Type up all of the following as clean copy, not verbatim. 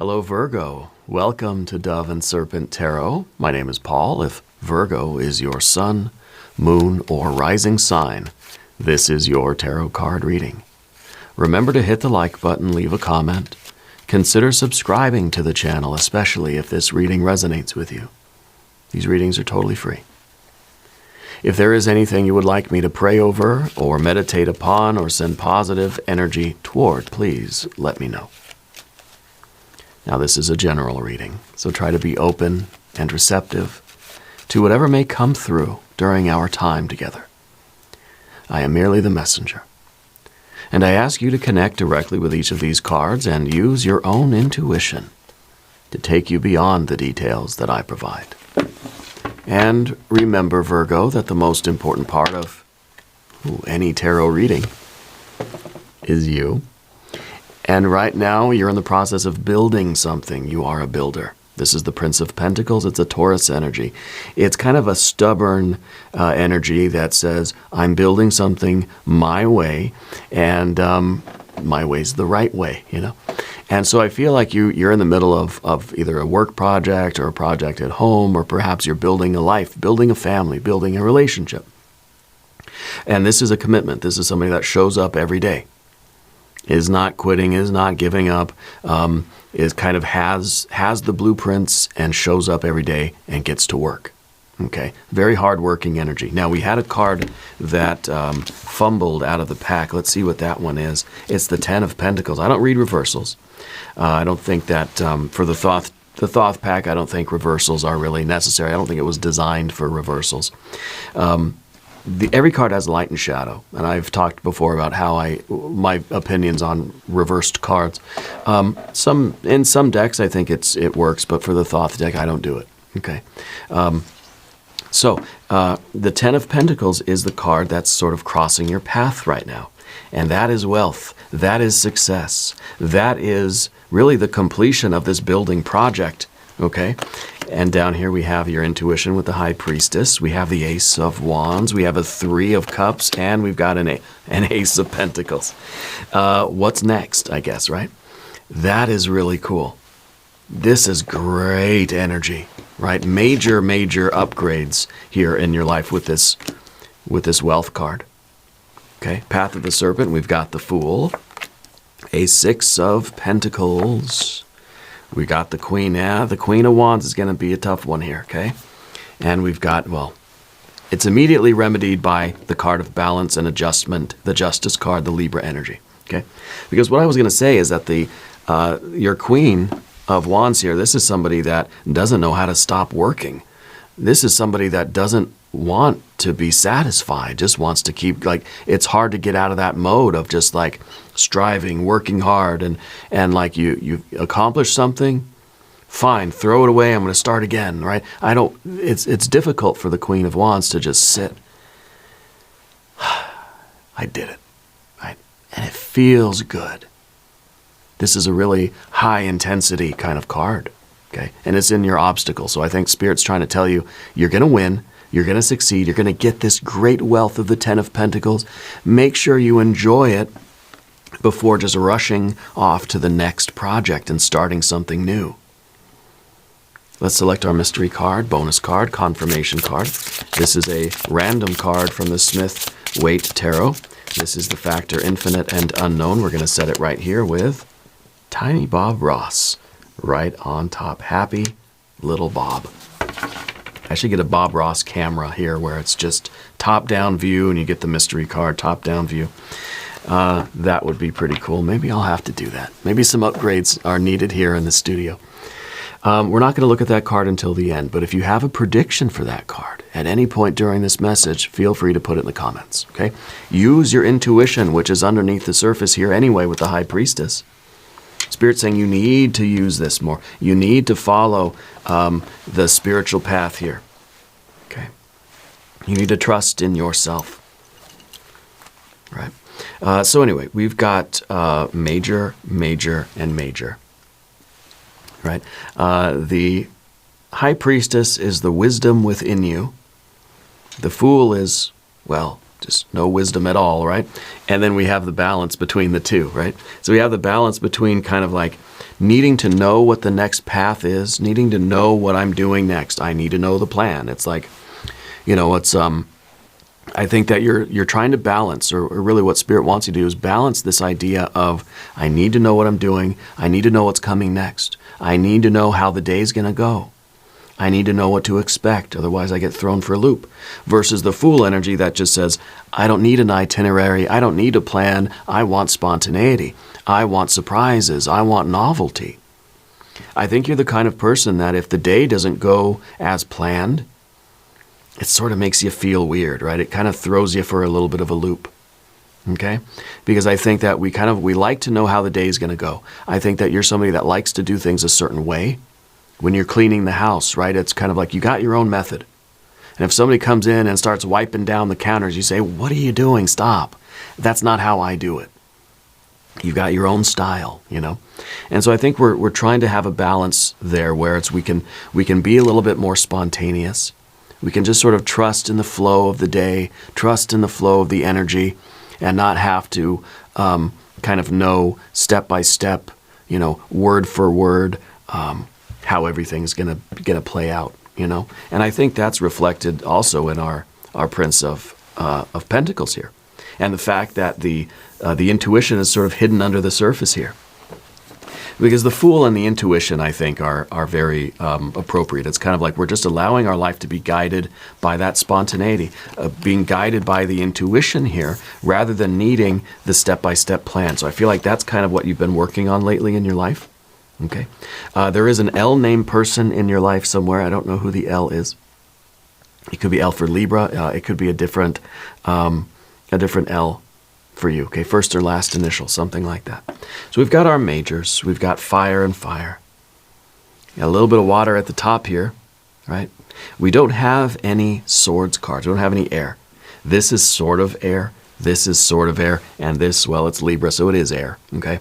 Hello, Virgo. Welcome to Dove and Serpent Tarot. My name is Paul. If Virgo is your sun, moon, or rising sign, this is your tarot card reading. Remember to hit the like button, leave a comment. Consider subscribing to the channel, especially if this reading resonates with you. These readings are totally free. If there is anything you would like me to pray over or meditate upon or send positive energy toward, please let me know. Now, this is a general reading, so try to be open and receptive to whatever may come through during our time together. I am merely the messenger, and I ask you to connect directly with each of these cards and use your own intuition to take you beyond the details that I provide. And remember, Virgo, that the most important part of any tarot reading is you. And right now, you're in the process of building something. You are a builder. This is the Prince of Pentacles. It's a Taurus energy. It's kind of a stubborn energy that says, I'm building something my way, and my way's the right way, you know? And so I feel like you're in the middle of either a work project or a project at home, or perhaps you're building a life, building a family, building a relationship. And this is a commitment. This is somebody that shows up every day. Is not quitting, is not giving up, is kind of has the blueprints and shows up every day and gets to work. Okay, very hard-working energy. Now, we had a card that fumbled out of the pack. Let's see what that one is. It's the Ten of Pentacles. I don't read reversals. I don't think that for the Thoth pack, I don't think reversals are really necessary. I don't think it was designed for reversals. Every card has light and shadow, and I've talked before about how my opinions on reversed cards. In some decks, I think it works, but for the Thoth deck, I don't do it. Okay, so the Ten of Pentacles is the card that's sort of crossing your path right now, and that is wealth. That is success. That is really the completion of this building project. Okay, and down here we have your intuition with the High Priestess. We have the Ace of Wands. We have a Three of Cups, and we've got an Ace of Pentacles. What's next, I guess, right? That is really cool. This is great energy, right? Major upgrades here in your life with this wealth card. Okay, Path of the Serpent. We've got the Fool, a Six of Pentacles. We got the Queen. Yeah, the Queen of Wands is going to be a tough one here, okay? And we've got, well, it's immediately remedied by the card of balance and adjustment, the Justice card, the Libra energy, okay? Because what I was going to say is that your Queen of Wands here, this is somebody that doesn't know how to stop working. This is somebody that doesn't want to be satisfied, just wants to keep, like, it's hard to get out of that mode of just like striving, working hard, and like you accomplish something, fine, throw it away, I'm going to start again, right? It's difficult for the Queen of Wands to just sit. I did it, right? And it feels good. This is a really high intensity kind of card, okay? And it's in your obstacle. So I think Spirit's trying to tell you, you're going to win. You're going to succeed. You're going to get this great wealth of the Ten of Pentacles. Make sure you enjoy it before just rushing off to the next project and starting something new. Let's select our mystery card, bonus card, confirmation card. This is a random card from the Smith-Waite Tarot. This is the factor infinite and unknown. We're going to set it right here with Tiny Bob Ross right on top. Happy little Bob. I should get a Bob Ross camera here where it's just top-down view and you get the mystery card, top-down view. That would be pretty cool. Maybe I'll have to do that. Maybe some upgrades are needed here in the studio. We're not going to look at that card until the end, but if you have a prediction for that card at any point during this message, feel free to put it in the comments, okay? Use your intuition, which is underneath the surface here anyway with the High Priestess. Spirit's saying you need to use this more. You need to follow the spiritual path here. Okay. You need to trust in yourself. Right. So anyway, we've got major, major, and major. Right. The High Priestess is the wisdom within you. The Fool is, well, just no wisdom at all, right? And then we have the balance between the two, right? So we have the balance between kind of like needing to know what the next path is, needing to know what I'm doing next. I need to know the plan. It's like, it's I think that you're trying to balance, or really what Spirit wants you to do is balance this idea of I need to know what I'm doing. I need to know what's coming next. I need to know how the day's going to go. I need to know what to expect, otherwise I get thrown for a loop. Versus the Fool energy that just says, I don't need an itinerary, I don't need a plan, I want spontaneity, I want surprises, I want novelty. I think you're the kind of person that if the day doesn't go as planned, it sort of makes you feel weird, right? It kind of throws you for a little bit of a loop, okay? Because I think that we like to know how the day is going to go. I think that you're somebody that likes to do things a certain way. When you're cleaning the house, right, it's kind of like you got your own method. And if somebody comes in and starts wiping down the counters, you say, what are you doing? Stop. That's not how I do it. You've got your own style, And so I think we're trying to have a balance there where we can be a little bit more spontaneous. We can just sort of trust in the flow of the day, trust in the flow of the energy, and not have to kind of know step by step, word for word, how everything's gonna play out, And I think that's reflected also in our Prince of Pentacles here, and the fact that the intuition is sort of hidden under the surface here. Because the Fool and the intuition, I think, are very appropriate. It's kind of like we're just allowing our life to be guided by that spontaneity, being guided by the intuition here, rather than needing the step-by-step plan. So I feel like that's kind of what you've been working on lately in your life. Okay. There is an L named person in your life somewhere. I don't know who the L is. It could be L for Libra. It could be a different L for you. Okay, first or last initial, something like that. So we've got our majors. We've got fire and fire. Got a little bit of water at the top here, right? We don't have any swords cards. We don't have any air. This is sort of air. This is sort of air. And this, well, it's Libra, so it is air. Okay.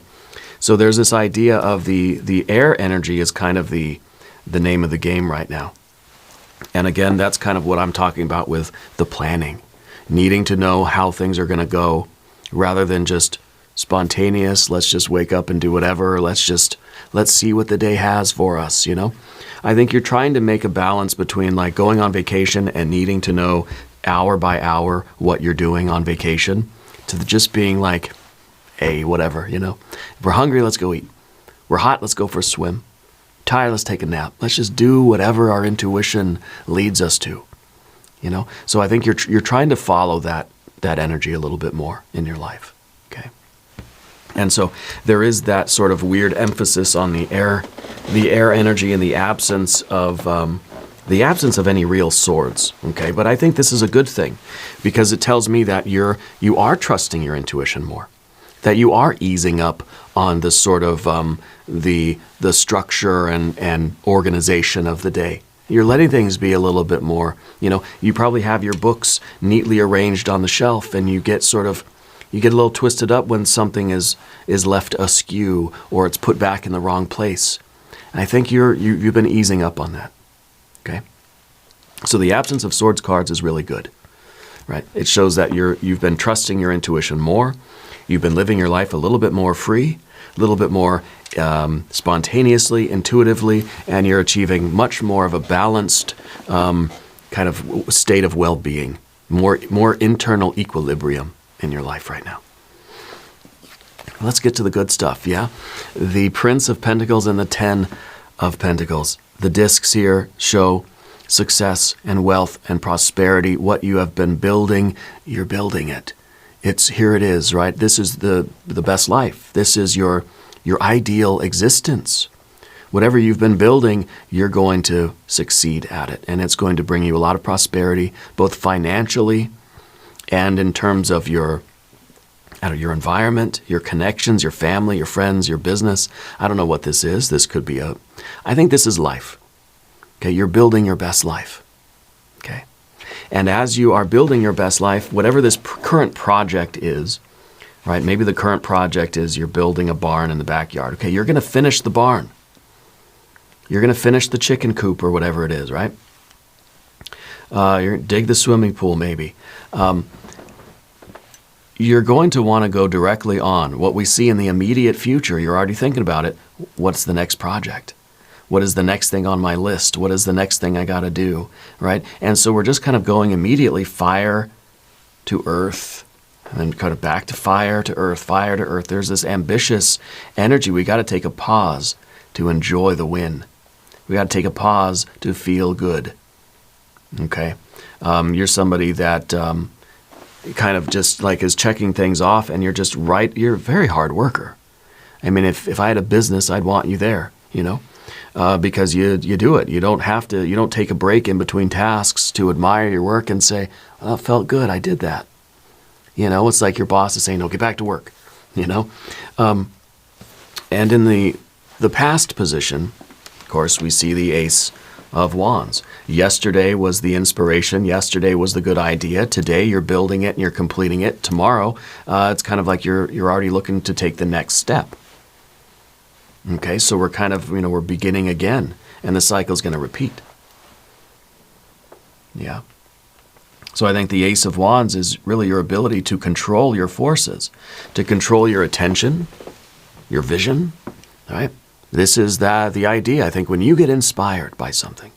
So there's this idea of the air energy is kind of the name of the game right now. And again, that's kind of what I'm talking about with the planning. Needing to know how things are going to go rather than just spontaneous, let's just wake up and do whatever, let's see what the day has for us, I think you're trying to make a balance between like going on vacation and needing to know hour by hour what you're doing on vacation to just being like, hey, whatever, If we're hungry, let's go eat. We're hot, let's go for a swim. Tired, let's take a nap. Let's just do whatever our intuition leads us to, So I think you're trying to follow that energy a little bit more in your life, okay? And so there is that sort of weird emphasis on the air energy and the absence of any real swords, okay? But I think this is a good thing because it tells me that you are trusting your intuition more, that you are easing up on the sort of the structure and organization of the day. You're letting things be a little bit more, you probably have your books neatly arranged on the shelf and you get a little twisted up when something is left askew or it's put back in the wrong place. And I think you've been easing up on that, okay? So the absence of swords cards is really good, right? It shows that you've been trusting your intuition more. You've been living your life a little bit more free, a little bit more spontaneously, intuitively, and you're achieving much more of a balanced kind of state of well-being, more internal equilibrium in your life right now. Let's get to the good stuff, yeah? The Prince of Pentacles and the Ten of Pentacles. The discs here show success and wealth and prosperity. What you have been building, you're building it. Here it is, right? This is the best life. This is your ideal existence. Whatever you've been building, you're going to succeed at it. And it's going to bring you a lot of prosperity, both financially and in terms of your environment, your connections, your family, your friends, your business. I don't know what this is. This could be I think this is life. Okay, you're building your best life. Okay. And as you are building your best life, whatever this current project is, right? Maybe the current project is you're building a barn in the backyard. Okay, you're going to finish the barn. You're going to finish the chicken coop or whatever it is, right? You're going to dig the swimming pool maybe. you're going to want to go directly on what we see in the immediate future. You're already thinking about it. What's the next project? What is the next thing on my list? What is the next thing I got to do, right? And so we're just kind of going immediately fire to earth, and then kind of back to fire to earth, fire to earth. There's this ambitious energy. We got to take a pause to enjoy the win. We got to take a pause to feel good. Okay, you're somebody that kind of just like is checking things off, and you're just right. You're a very hard worker. I mean, if I had a business, I'd want you there, because you do it. You don't have to. You don't take a break in between tasks to admire your work and say, "Well, it felt good. I did that." It's like your boss is saying, "No, get back to work." And in the past position, of course, we see the Ace of Wands. Yesterday was the inspiration. Yesterday was the good idea. Today you're building it and you're completing it. Tomorrow, it's kind of like you're already looking to take the next step. Okay, so we're kind of, we're beginning again, and the cycle's going to repeat. Yeah. So I think the Ace of Wands is really your ability to control your forces, to control your attention, your vision, all right? This is the idea. I think when you get inspired by something,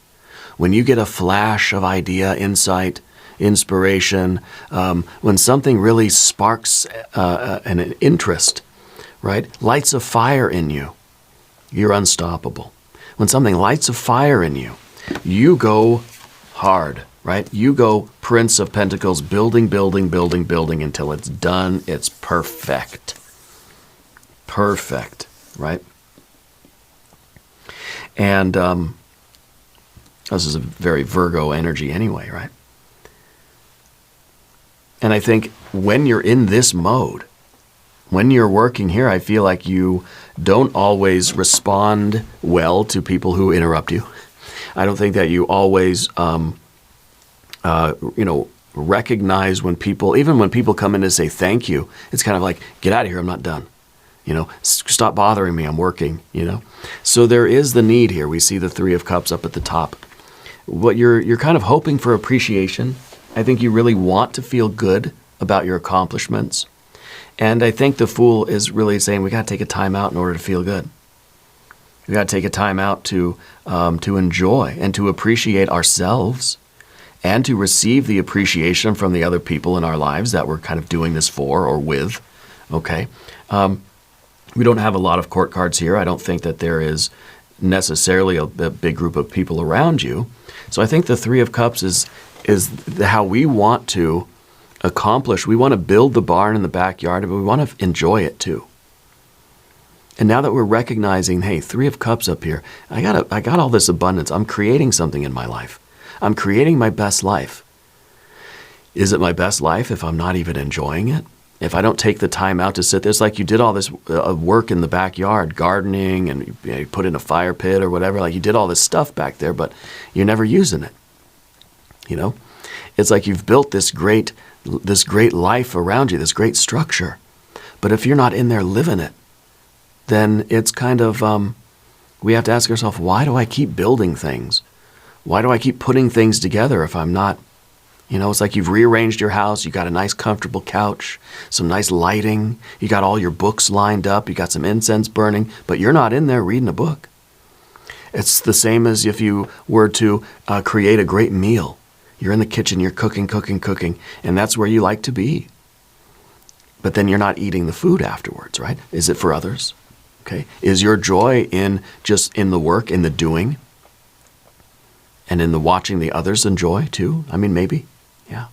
when you get a flash of idea, insight, inspiration, when something really sparks an interest, right, lights a fire in you, you're unstoppable. When something lights a fire in you, you go hard, right? You go Prince of Pentacles, building, building, building, building until it's done. It's perfect. Perfect, right? And this is a very Virgo energy anyway, right? And I think when you're in this mode, when you're working here, I feel like you don't always respond well to people who interrupt you. I don't think that you always, recognize when people, even when people come in to say thank you, it's kind of like, get out of here, I'm not done. Stop bothering me, I'm working, So there is the need here. We see the Three of Cups up at the top. What you're kind of hoping for appreciation. I think you really want to feel good about your accomplishments. And I think the Fool is really saying we got to take a time out in order to feel good. We got to take a time out to enjoy and to appreciate ourselves and to receive the appreciation from the other people in our lives that we're kind of doing this for or with, okay? We don't have a lot of court cards here. I don't think that there is necessarily a big group of people around you. So I think the Three of Cups is how we want to accomplish. We want to build the barn in the backyard, but we want to enjoy it too. And now that we're recognizing, hey, Three of Cups up here, I got all this abundance. I'm creating something in my life. I'm creating my best life. Is it my best life if I'm not even enjoying it? If I don't take the time out to sit there, it's like you did all this work in the backyard, gardening, and you put in a fire pit or whatever. Like you did all this stuff back there, but you're never using it. It's like you've built this great life around you, this great structure. But if you're not in there living it, then it's kind of, we have to ask ourselves, why do I keep building things? Why do I keep putting things together if I'm not, it's like you've rearranged your house, you got a nice comfortable couch, some nice lighting, you got all your books lined up, you got some incense burning, but you're not in there reading a book. It's the same as if you were to create a great meal. You're in the kitchen, you're cooking, and that's where you like to be. But then you're not eating the food afterwards, right? Is it for others? Okay. Is your joy in the work, in the doing, and in the watching the others enjoy too? I mean, maybe. Yeah,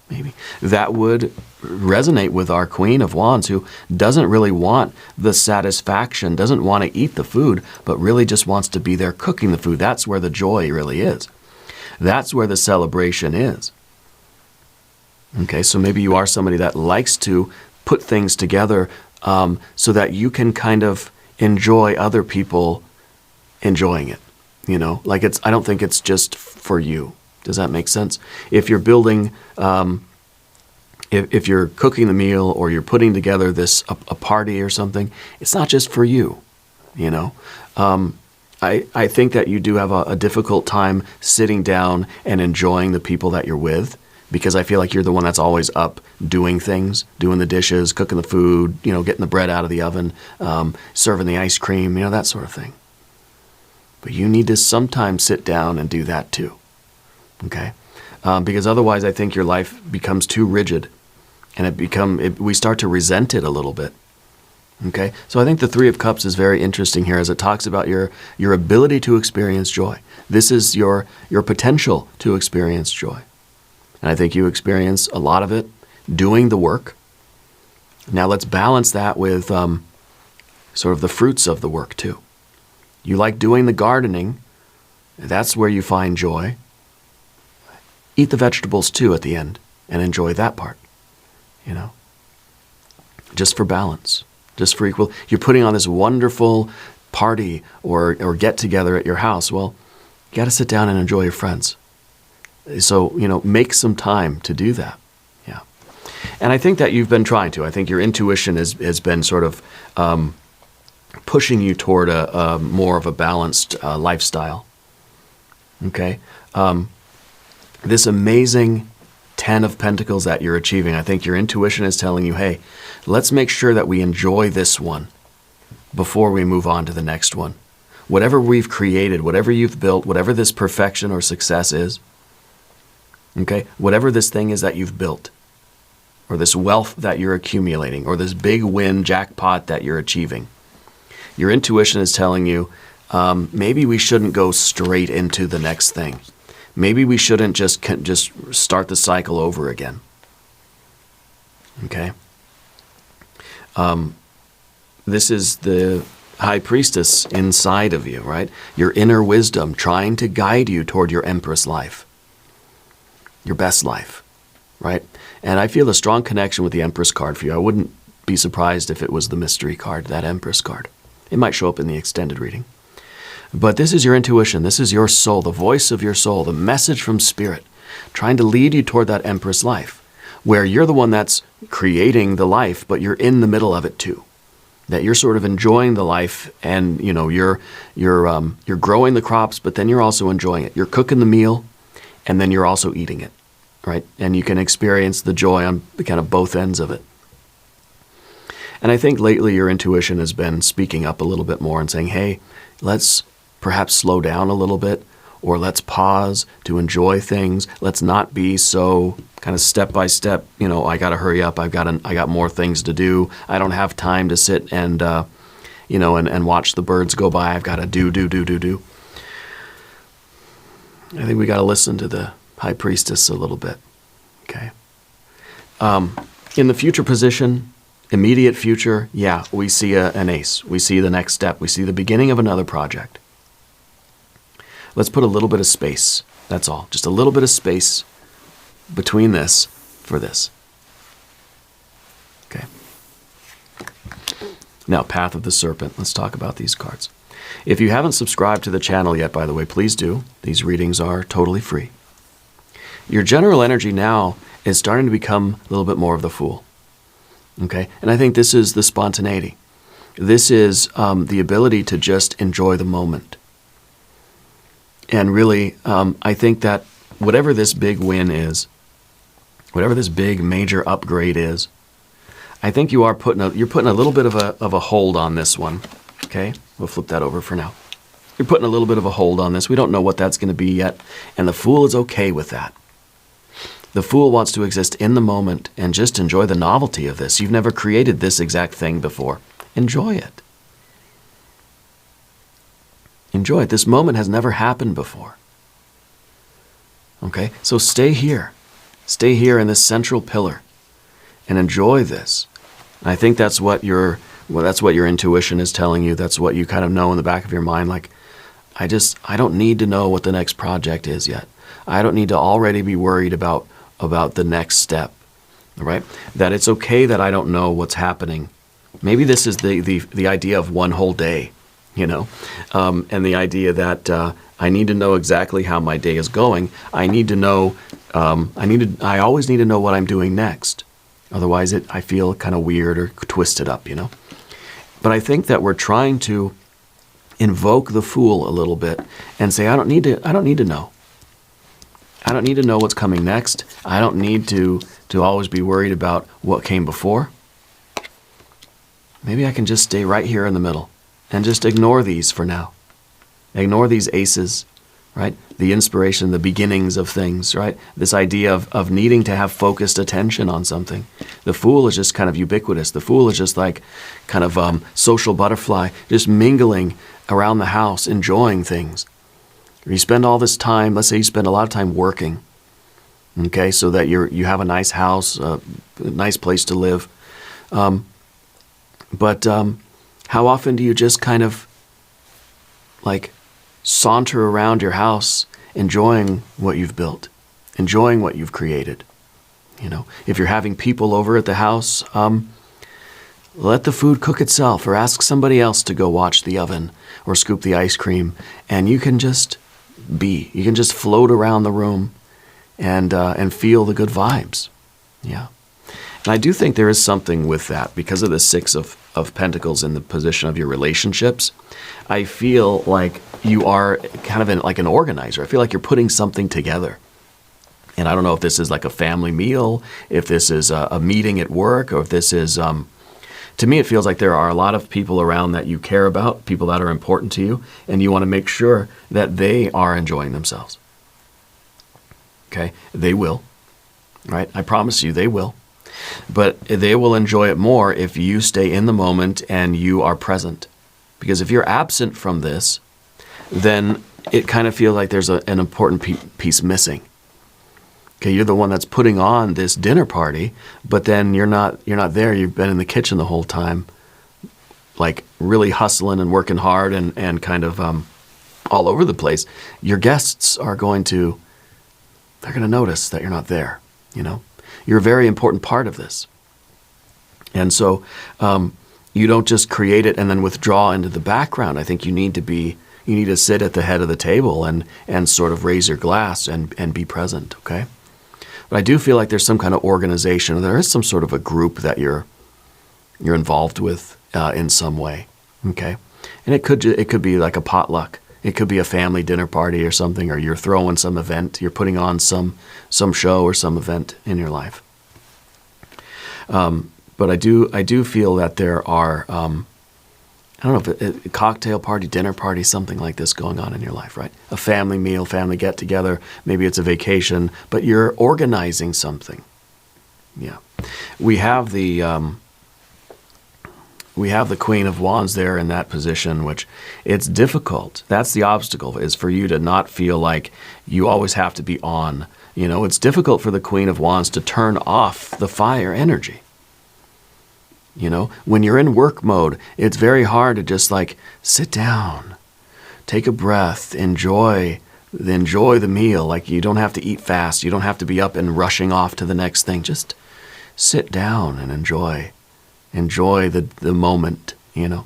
maybe. That would resonate with our Queen of Wands, who doesn't really want the satisfaction, doesn't want to eat the food, but really just wants to be there cooking the food. That's where the joy really is. That's where the celebration is. Okay, so maybe you are somebody that likes to put things together so that you can kind of enjoy other people enjoying it. I don't think it's just for you. Does that make sense? If you're building, if you're cooking the meal or you're putting together a party or something, it's not just for you. I think that you do have a difficult time sitting down and enjoying the people that you're with because I feel like you're the one that's always up doing things, doing the dishes, cooking the food, getting the bread out of the oven, serving the ice cream, that sort of thing. But you need to sometimes sit down and do that too, okay? Because otherwise I think your life becomes too rigid, and we start to resent it a little bit. Okay, so I think the Three of Cups is very interesting here as it talks about your ability to experience joy. This is your potential to experience joy. And I think you experience a lot of it doing the work. Now let's balance that with sort of the fruits of the work too. You like doing the gardening. That's where you find joy. Eat the vegetables too at the end and enjoy that part, just for balance. Just for equal. You're putting on this wonderful party or get together at your house. Well, you got to sit down and enjoy your friends. So, make some time to do that. Yeah. And I think that you've been trying to. I think your intuition has been sort of pushing you toward a more of a balanced lifestyle. Okay. This amazing 10 of Pentacles that you're achieving, I think your intuition is telling you, hey, let's make sure that we enjoy this one before we move on to the next one. Whatever we've created, whatever you've built, whatever this perfection or success is, okay, whatever this thing is that you've built, or this wealth that you're accumulating, or this big win jackpot that you're achieving, your intuition is telling you, maybe we shouldn't go straight into the next thing. Maybe we shouldn't just start the cycle over again. Okay? This is the High Priestess inside of you, right? Your inner wisdom trying to guide you toward your Empress life, your best life, right? And I feel a strong connection with the Empress card for you. I wouldn't be surprised if it was the mystery card, that Empress card. It might show up in the extended reading. But this is your intuition. This is your soul, the voice of your soul, the message from Spirit, trying to lead you toward that Empress life, where you're the one that's creating the life, but you're in the middle of it too. That you're sort of enjoying the life, and you're growing the crops, but then you're also enjoying it. You're cooking the meal, and then you're also eating it, right? And you can experience the joy on kind of both ends of it. And I think lately your intuition has been speaking up a little bit more and saying, hey, let's perhaps slow down a little bit, or let's pause to enjoy things. Let's not be so kind of step by step, I got to hurry up. I got more things to do. I don't have time to sit and, and watch the birds go by. I've got to do. I think we got to listen to the High Priestess a little bit. Okay. In the future position, immediate future, we see an ace. We see the next step. We see the beginning of another project. Let's put a little bit of space. That's all. Just a little bit of space between this for this. Okay. Now, Path of the Serpent. Let's talk about these cards. If you haven't subscribed to the channel yet, by the way, please do. These readings are totally free. Your general energy now is starting to become a little bit more of the Fool. Okay? And I think this is the spontaneity. This is the ability to just enjoy the moment. And really, I think that whatever this big win is, whatever this big major upgrade is, I think you're putting a little bit of a hold on this one. Okay, we'll flip that over for now. You're putting a little bit of a hold on this. We don't know what that's going to be yet, and the Fool is okay with that. The Fool wants to exist in the moment and just enjoy the novelty of this. You've never created this exact thing before. Enjoy it. Enjoy it. This moment has never happened before. Okay? So stay here. Stay here in this central pillar and enjoy this. And I think that's what your intuition is telling you. That's what you kind of know in the back of your mind. Like, I don't need to know what the next project is yet. I don't need to already be worried about the next step. All right? That it's okay that I don't know what's happening. Maybe this is the idea of one whole day. And the idea that I need to know exactly how my day is going. I need to know. I always need to know what I'm doing next. Otherwise, I feel kind of weird or twisted up. But I think that we're trying to invoke the Fool a little bit and say, I don't need to know. I don't need to know what's coming next. I don't need to always be worried about what came before. Maybe I can just stay right here in the middle and just ignore these for now. Ignore these aces, right? The inspiration, the beginnings of things, right? This idea of needing to have focused attention on something. The Fool is just kind of ubiquitous. The Fool is just like kind of social butterfly, just mingling around the house, enjoying things. You spend all this time, let's say you spend a lot of time working, okay, so that you have a nice house, a nice place to live. But how often do you just kind of like saunter around your house, enjoying what you've built, enjoying what you've created? You know, if you're having people over at the house, let the food cook itself, or ask somebody else to go watch the oven or scoop the ice cream, and you can just be. You can just float around the room and feel the good vibes. Yeah. And I do think there is something with that because of the Six of Pentacles in the position of your relationships. I feel like you are kind of like an organizer. I feel like you're putting something together. And I don't know if this is like a family meal, if this is a meeting at work, or if this is, to me it feels like there are a lot of people around that you care about, people that are important to you, and you want to make sure that they are enjoying themselves. Okay? They will, right? I promise you they will. But they will enjoy it more if you stay in the moment and you are present. Because if you're absent from this, then it kind of feels like there's an important piece missing. Okay, you're the one that's putting on this dinner party, but then you're not there. You've been in the kitchen the whole time, like really hustling and working hard and kind of all over the place. Your guests are they're going to notice that you're not there, you know. You're a very important part of this. And so you don't just create it and then withdraw into the background. I think you need to sit at the head of the table and sort of raise your glass and be present, okay? But I do feel like there's some kind of organization. There is some sort of a group that you're involved with in some way, okay? And it could be like a potluck. It could be a family dinner party or something, or you're throwing some event. You're putting on some show or some event in your life. But I do feel that there are, I don't know, if a cocktail party, dinner party, something like this going on in your life, right? A family meal, family get-together. Maybe it's a vacation, but you're organizing something. Yeah. We have the Queen of Wands there in that position, which it's difficult. That's the obstacle, is for you to not feel like you always have to be on. You know, it's difficult for the Queen of Wands to turn off the fire energy. You know, when you're in work mode, it's very hard to just like sit down, take a breath, enjoy the meal. Like you don't have to eat fast. You don't have to be up and rushing off to the next thing. Just sit down and enjoy the moment, you know.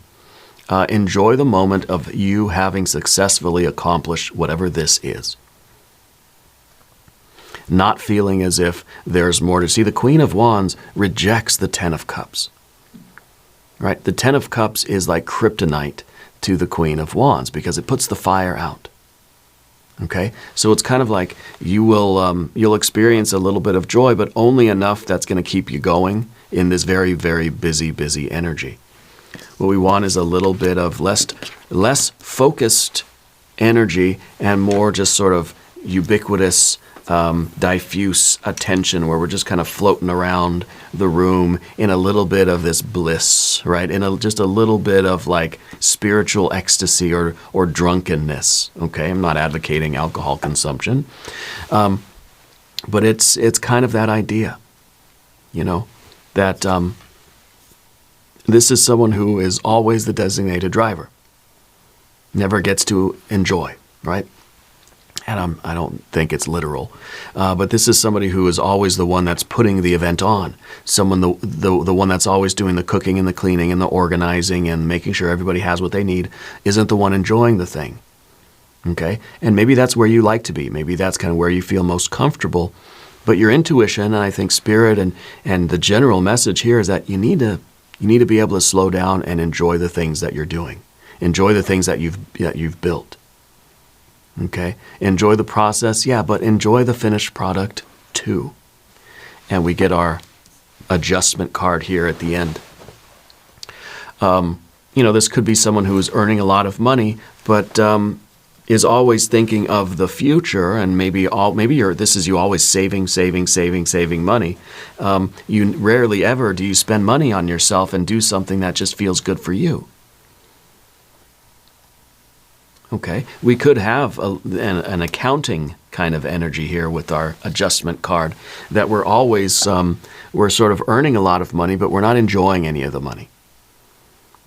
Enjoy the moment of you having successfully accomplished whatever this is. Not feeling as if there's more to see. The Queen of Wands rejects the Ten of Cups. Right? The Ten of Cups is like kryptonite to the Queen of Wands because it puts the fire out. Okay? So it's kind of like you'll experience a little bit of joy, but only enough that's going to keep you going in this very, very busy energy. What we want is a little bit of less focused energy and more just sort of ubiquitous, diffuse attention where we're just kind of floating around the room in a little bit of this bliss, right? Just a little bit of like spiritual ecstasy or drunkenness, okay? I'm not advocating alcohol consumption, but it's kind of that idea, you know, that this is someone who is always the designated driver, never gets to enjoy, right? And I don't think it's literal, but this is somebody who is always the one that's putting the event on. Someone, the one that's always doing the cooking and the cleaning and the organizing and making sure everybody has what they need, isn't the one enjoying the thing. Okay, and maybe that's where you like to be. Maybe that's kind of where you feel most comfortable. But your intuition, and I think spirit, and the general message here is that you need to be able to slow down and enjoy the things that you're doing, enjoy the things that you've built. Okay? Enjoy the process, yeah, but enjoy the finished product too. And we get our adjustment card here at the end. This could be someone who is earning a lot of money, but is always thinking of the future, and maybe you always saving money. You rarely ever do you spend money on yourself and do something that just feels good for you. Okay, we could have an accounting kind of energy here with our adjustment card, that we're always, we're sort of earning a lot of money, but we're not enjoying any of the money.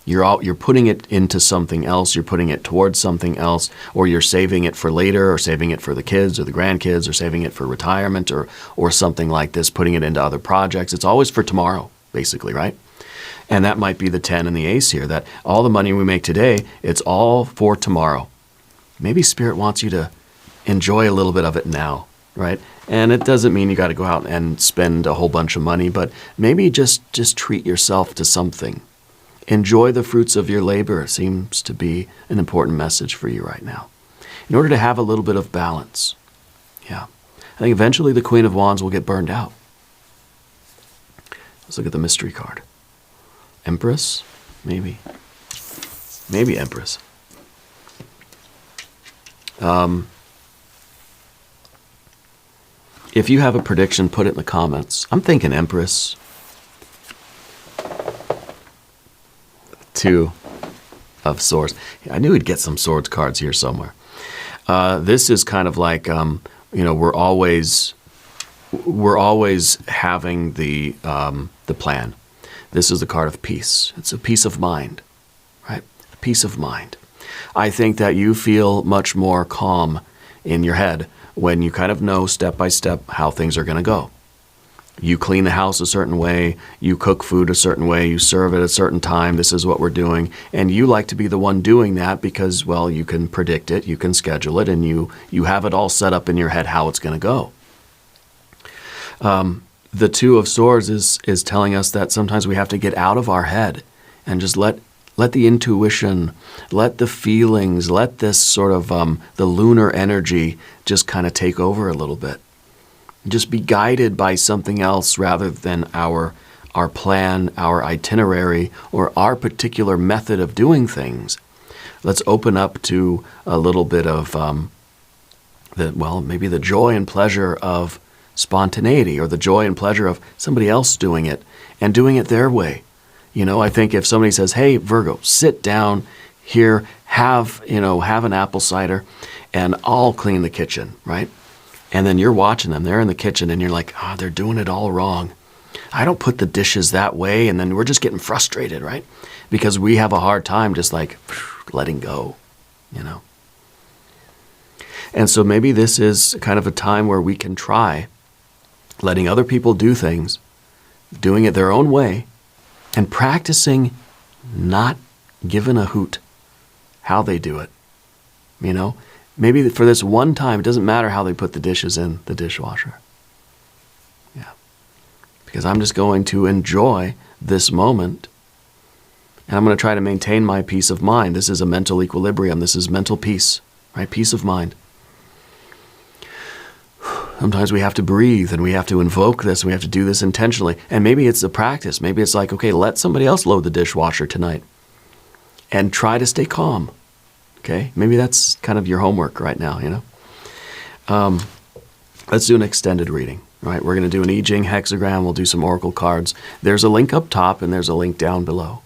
You're putting it into something else, you're putting it towards something else, or you're saving it for later, or saving it for the kids or the grandkids, or saving it for retirement, or something like this, putting it into other projects. It's always for tomorrow, basically, right? And that might be the 10 and the ace here, that all the money we make today, it's all for tomorrow. Maybe Spirit wants you to enjoy a little bit of it now, right? And it doesn't mean you got to go out and spend a whole bunch of money, but maybe just treat yourself to something. Enjoy the fruits of your labor seems to be an important message for you right now, in order to have a little bit of balance. Yeah. I think eventually the Queen of Wands will get burned out. Let's look at the mystery card. Empress? Maybe. Maybe Empress. If you have a prediction, put it in the comments. I'm thinking Empress. 2 of Swords. I knew we'd get some Swords cards here somewhere. This is kind of like, we're always having the plan. This is the card of peace. It's a peace of mind, right? Peace of mind. I think that you feel much more calm in your head when you kind of know step by step how things are going to go. You clean the house a certain way, you cook food a certain way, you serve at a certain time, this is what we're doing. And you like to be the one doing that because, well, you can predict it, you can schedule it, and you have it all set up in your head how it's going to go. The 2 of Swords is telling us that sometimes we have to get out of our head and just let the intuition, let the feelings, let this sort of the lunar energy just kind of take over a little bit. Just be guided by something else rather than our plan, our itinerary, or our particular method of doing things. Let's open up to a little bit of maybe the joy and pleasure of spontaneity, or the joy and pleasure of somebody else doing it and doing it their way. I think if somebody says, "Hey, Virgo, sit down here, have an apple cider, and I'll clean the kitchen," right? And then you're watching them, they're in the kitchen, and you're like, they're doing it all wrong. I don't put the dishes that way, and then we're just getting frustrated, right? Because we have a hard time just like letting go, And so maybe this is kind of a time where we can try letting other people do things, doing it their own way, and practicing not giving a hoot how they do it, Maybe for this one time, it doesn't matter how they put the dishes in the dishwasher. Yeah. Because I'm just going to enjoy this moment, and I'm going to try to maintain my peace of mind. This is a mental equilibrium. This is mental peace, right? Peace of mind. Sometimes we have to breathe, and we have to invoke this, and we have to do this intentionally. And maybe it's a practice. Maybe it's like, okay, let somebody else load the dishwasher tonight, and try to stay calm. Okay, maybe that's kind of your homework right now, Let's do an extended reading, right? We're going to do an I Ching hexagram. We'll do some oracle cards. There's a link up top, and there's a link down below.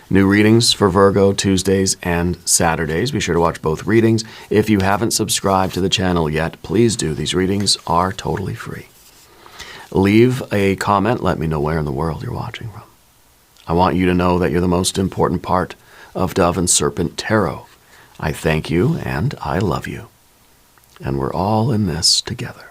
New readings for Virgo Tuesdays and Saturdays. Be sure to watch both readings. If you haven't subscribed to the channel yet, please do. These readings are totally free. Leave a comment. Let me know where in the world you're watching from. I want you to know that you're the most important part of Dove and Serpent Tarot. I thank you, and I love you. And we're all in this together.